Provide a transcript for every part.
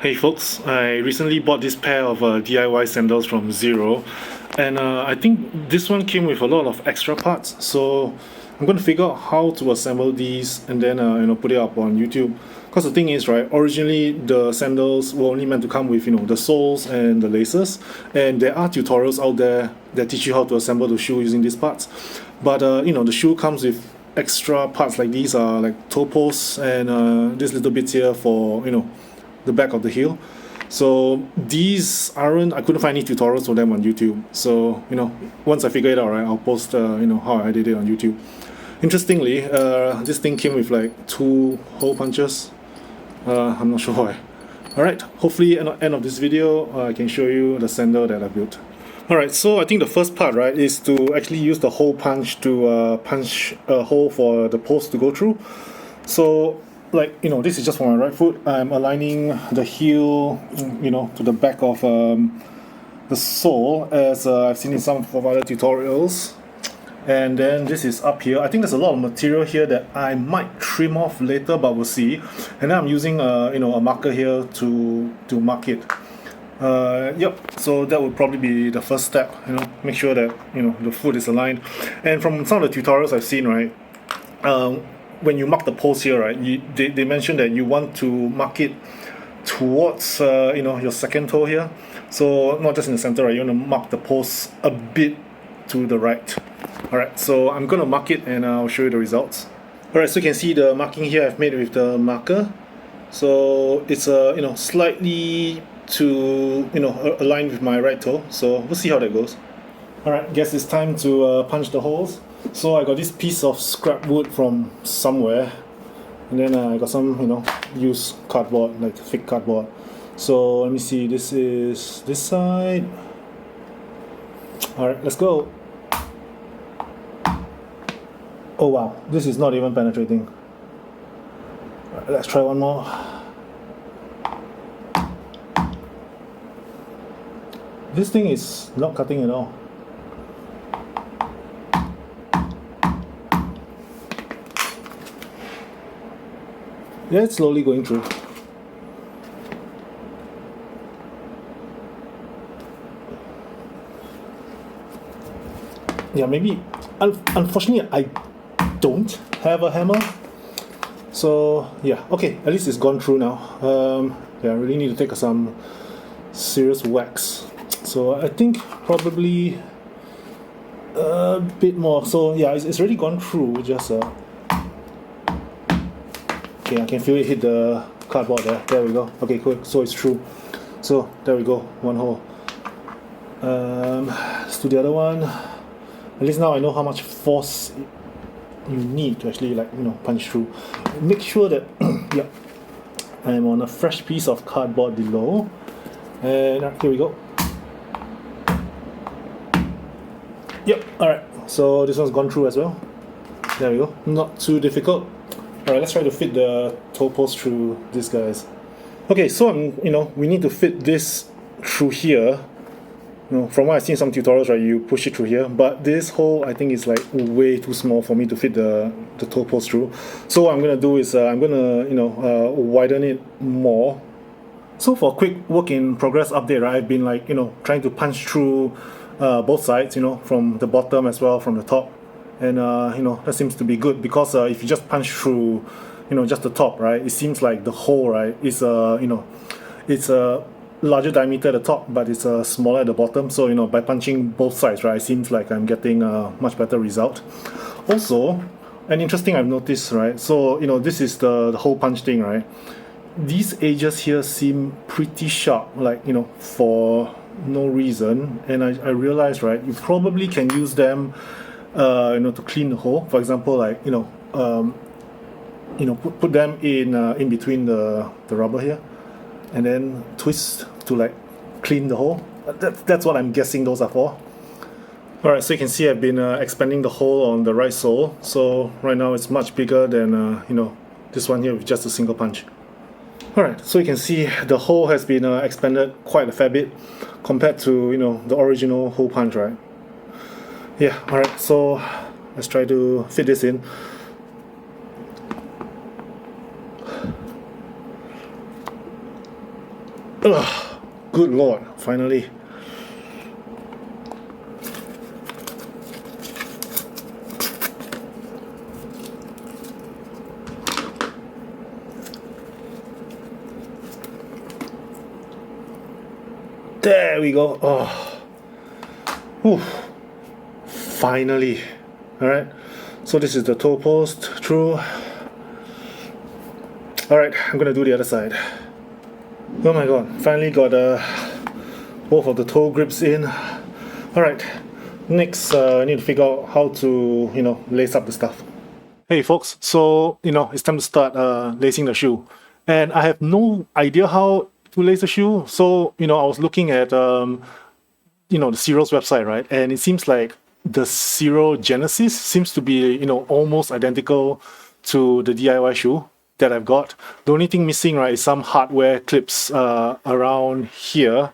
Hey folks, I recently bought this pair of DIY sandals from Xero, and I think this one came with a lot of extra parts, so I'm going to figure out how to assemble these and then put it up on YouTube. Because the thing is, right, originally the sandals were only meant to come with the soles and the laces, and there are tutorials out there that teach you how to assemble the shoe using these parts. But the shoe comes with extra parts like these are like toe posts and these little bits here for the back of the heel. So these I couldn't find any tutorials for them on YouTube. So once I figure it out, right, I'll post how I did it on YouTube. Interestingly, this thing came with like 2 hole punches. I'm not sure why. Alright, hopefully at the end of this video I can show you the sandal that I built. Alright, so I think the first part, right, is to actually use the hole punch to punch a hole for the post to go through. So this is just for my right foot. I'm aligning the heel, to the back of the sole, as I've seen in some of other tutorials. And then this is up here. I think there's a lot of material here that I might trim off later, but we'll see. And then I'm using a marker here to mark it. Yep. So that would probably be the first step. Make sure that the foot is aligned. And from some of the tutorials I've seen, right. When you mark the post here, right, they mentioned that you want to mark it towards your second toe here. So not just in the center, right, you want to mark the post a bit to the right. Alright, so I'm going to mark it and I'll show you the results. Alright, so you can see the marking here I've made with the marker. So it's slightly to align with my right toe. So we'll see how that goes. Alright, guess it's time to punch the holes. So I got this piece of scrap wood from somewhere, and then I got some used cardboard, like thick cardboard. So let me see, this is this side. Alright, let's go. Oh wow, this is not even penetrating. Alright, let's try one more. This thing is not cutting at all. Yeah, it's slowly going through. Yeah, maybe. Unfortunately, I don't have a hammer. So yeah, okay. At least it's gone through now. Yeah, I really need to take some serious wax. So I think probably a bit more. So yeah, it's already gone through. Just okay, I can feel it hit the cardboard there. There we go. Okay, cool. So it's true. So there we go. One hole. Let's do the other one. At least now I know how much force you need to actually punch through. Make sure that yeah, I'm on a fresh piece of cardboard below. And here we go. Yep. All right. So this one's gone through as well. There we go. Not too difficult. Alright, let's try to fit the toe post through these guys. Okay, so we need to fit this through here. From what I've seen in some tutorials, right, you push it through here. But this hole, I think, is like way too small for me to fit the toe post through. So what I'm gonna do is I'm gonna widen it more. So for a quick work in progress update, right, I've been trying to punch through both sides, from the bottom as well from the top. And that seems to be good, because if you just punch through just the top, right, it seems like the hole, right, is it's a larger diameter at the top, but it's smaller at the bottom. So by punching both sides, right, it seems like I'm getting a much better result. Also, and interesting, I've noticed, right, so this is the hole punch thing, right, these edges here seem pretty sharp, for no reason. And I realized, right, you probably can use them to clean the hole. For example, put them in between the rubber here, and then twist to clean the hole. That's what I'm guessing those are for. Alright, so you can see I've been expanding the hole on the right sole. So right now it's much bigger than this one here with just a single punch. Alright, so you can see the hole has been expanded quite a fair bit compared to the original hole punch, right? Yeah, alright, so let's try to fit this in. Ugh, good lord, finally. There we go. Oh, whew. Finally. Alright, so this is the toe post through. Alright, I'm gonna do the other side. Oh my god, finally got both of the toe grips in. Alright, next I need to figure out how to, lace up the stuff. Hey folks, so, it's time to start lacing the shoe. And I have no idea how to lace the shoe, so, I was looking at, the Xero's website, right? And it seems like the Xero Genesis seems to be, almost identical to the DIY shoe that I've got. The only thing missing, right, is some hardware clips around here.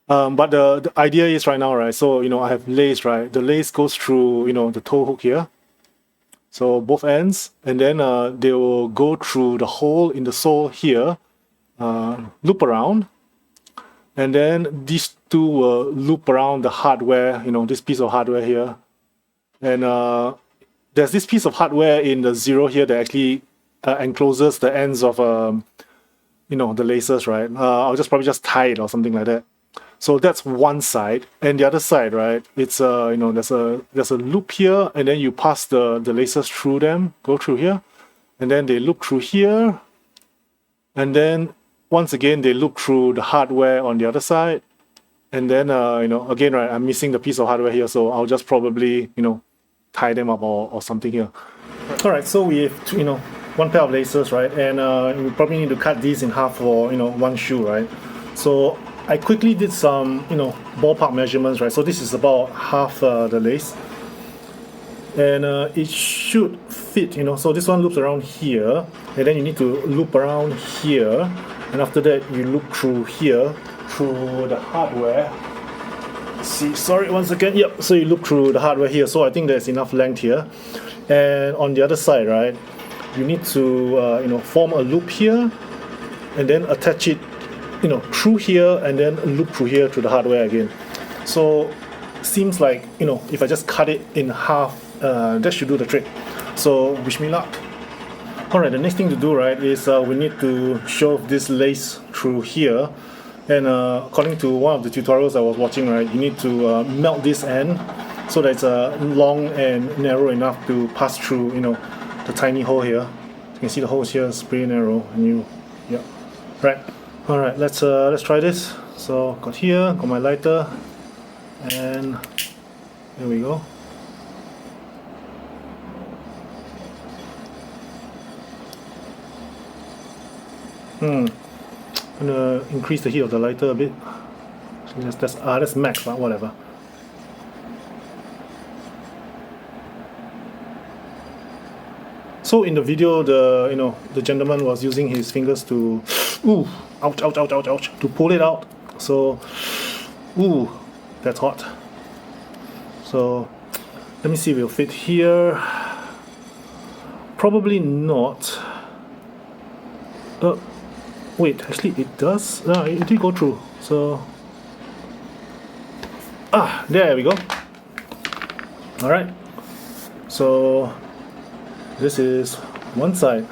But the idea is right now, right, so, I have lace, right? The lace goes through, the toe hook here. So both ends, and then they will go through the hole in the sole here, loop around, and then these two will loop around the hardware, this piece of hardware here. And there's this piece of hardware in the Xero here that actually encloses the ends of, the laces, right? I'll probably just tie it or something like that. So that's one side, and the other side, right? It's there's a loop here, and then you pass the laces through them, go through here, and then they loop through here, and then once again they loop through the hardware on the other side, and then again, right? I'm missing the piece of hardware here, so I'll just probably tie them up or something here. All right, so we have one pair of laces, right? And we probably need to cut these in half for one shoe, right? So I quickly did some, ballpark measurements, right? So this is about half the lace. And it should fit, so this one loops around here, and then you need to loop around here, and after that you loop through here, through the hardware. See, sorry, once again, yep, so you loop through the hardware here, so I think there's enough length here. And on the other side, right, you need to, form a loop here, and then attach it through here, and then loop through here to the hardware again. So seems like if I just cut it in half, that should do the trick. So wish me luck. Alright, the next thing to do, right, is we need to shove this lace through here. And according to one of the tutorials I was watching, right, you need to melt this end so that it's long and narrow enough to pass through the tiny hole here. You can see the holes here is pretty narrow, and right. Alright, let's try this. So got here, got my lighter, and there we go. I'm gonna increase the heat of the lighter a bit. That's max, but whatever. So in the video, the gentleman was using his fingers to, ouch, to pull it out. So, that's hot. So, let me see if it'll fit here. Probably not. Wait, actually it does. It did go through. So, there we go. Alright. So, this is one side.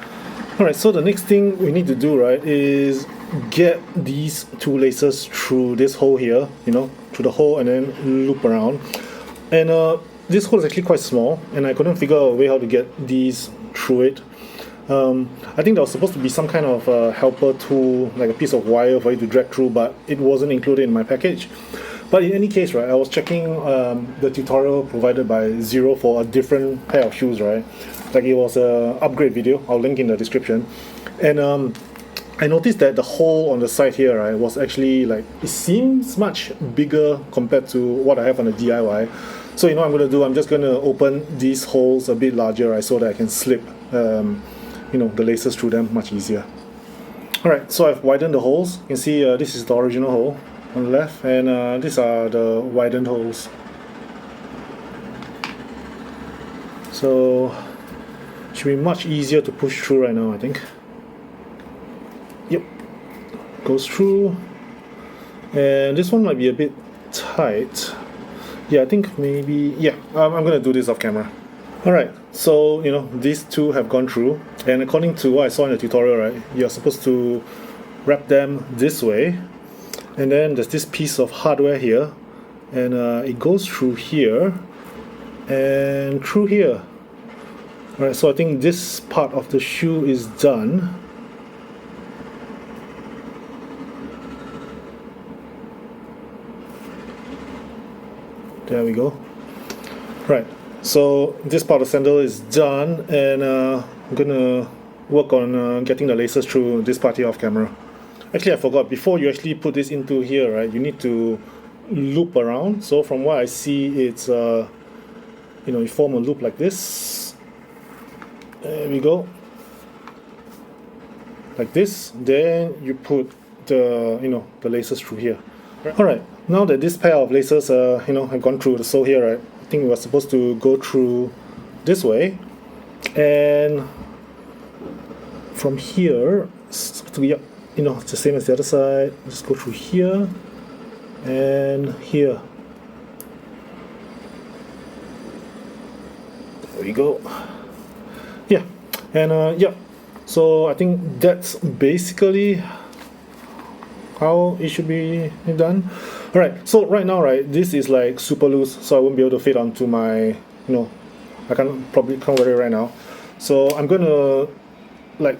Alright, so the next thing we need to do, right, is get these two laces through this hole here, through the hole, and then loop around. And this hole is actually quite small, and I couldn't figure out a way how to get these through it. I think there was supposed to be some kind of helper tool, like a piece of wire for you to drag through, but it wasn't included in my package. But in any case, right, I was checking the tutorial provided by Xero for a different pair of shoes, right? Like it was a upgrade video. I'll link in the description. And I noticed that the hole on the side here, right, was actually like, it seems much bigger compared to what I have on the DIY. So you know what I'm going to do? I'm just going to open these holes a bit larger, right, so that I can slip, the laces through them much easier. Alright, so I've widened the holes. You can see this is the original hole on the left, and these are the widened holes. So should be much easier to push through right now, I think. Yep, goes through, And this one might be a bit tight. Yeah, I think maybe, yeah, I'm gonna do this off camera. Alright, so these two have gone through, and according to what I saw in the tutorial, right, you're supposed to wrap them this way, and then there's this piece of hardware here, and it goes through here and through here. Alright, so I think this part of the shoe is done. There we go. Right, so this part of the sandal is done, and I'm gonna work on getting the laces through this part here off camera. Actually, I forgot, before you actually put this into here, right, you need to loop around. So from what I see, it's you form a loop like this. There we go. Like this, then you put the the laces through here. Alright, now that this pair of laces have gone through the sole here, right, I think we were supposed to go through this way, and from here to be it's the same as the other side. Just go through here and here. There we go. Yeah, and yeah, so I think that's basically how it should be done. Alright, so right now, right, this is like super loose, so I won't be able to fit onto my, I probably can't wear it right now. So I'm gonna like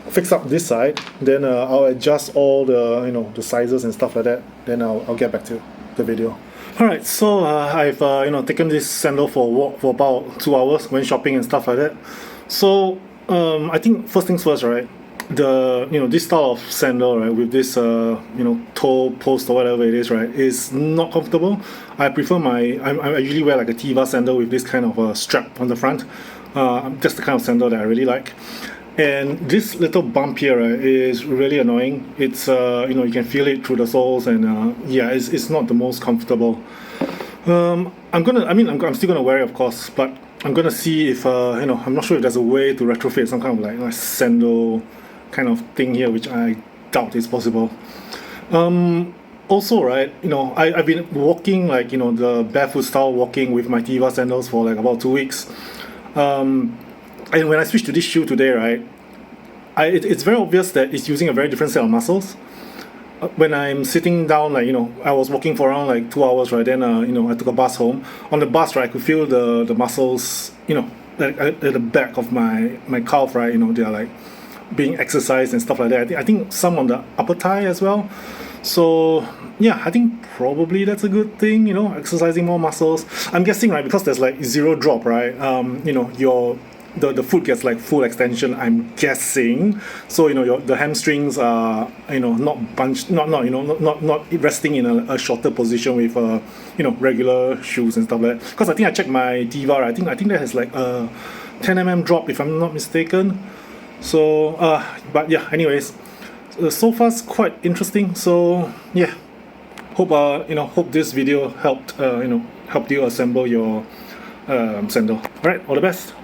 fix up this side, then I'll adjust all the the sizes and stuff like that, then I'll get back to the video. Alright, so I've taken this sandal for a walk for about 2 hours, went shopping and stuff like that. So I think first things first, right, this style of sandal, right, with this toe post or whatever it is, right, is not comfortable. I prefer I usually wear like a Tiva sandal with this kind of strap on the front. That's the kind of sandal that I really like. And this little bump here, right, is really annoying. It's you can feel it through the soles, and yeah, it's not the most comfortable. I'm still gonna wear it, of course, but I'm gonna see if I'm not sure if there's a way to retrofit some kind of like a sandal kind of thing here, which I doubt is possible. Also, right, I've been walking like the barefoot style walking with my Tiva sandals for like about 2 weeks. And when I switched to this shoe today, right, it's very obvious that it's using a very different set of muscles. When I'm sitting down, like I was walking for around like 2 hours, right? Then I took a bus home. On the bus, right, I could feel the muscles, like at the back of my calf, right? They are like being exercised and stuff like that. I think some on the upper thigh as well. So yeah, I think probably that's a good thing, exercising more muscles. I'm guessing, right, because there's like zero drop, right? The foot gets like full extension, I'm guessing. So the hamstrings are not bunched, not resting in a shorter position with regular shoes and stuff like that. Because I think I checked my Tiva, right? I think that has like a 10 mm drop, if I'm not mistaken. So but yeah, anyways, so far it's quite interesting. So yeah, hope this video helped helped you assemble your sandal. All right, all the best.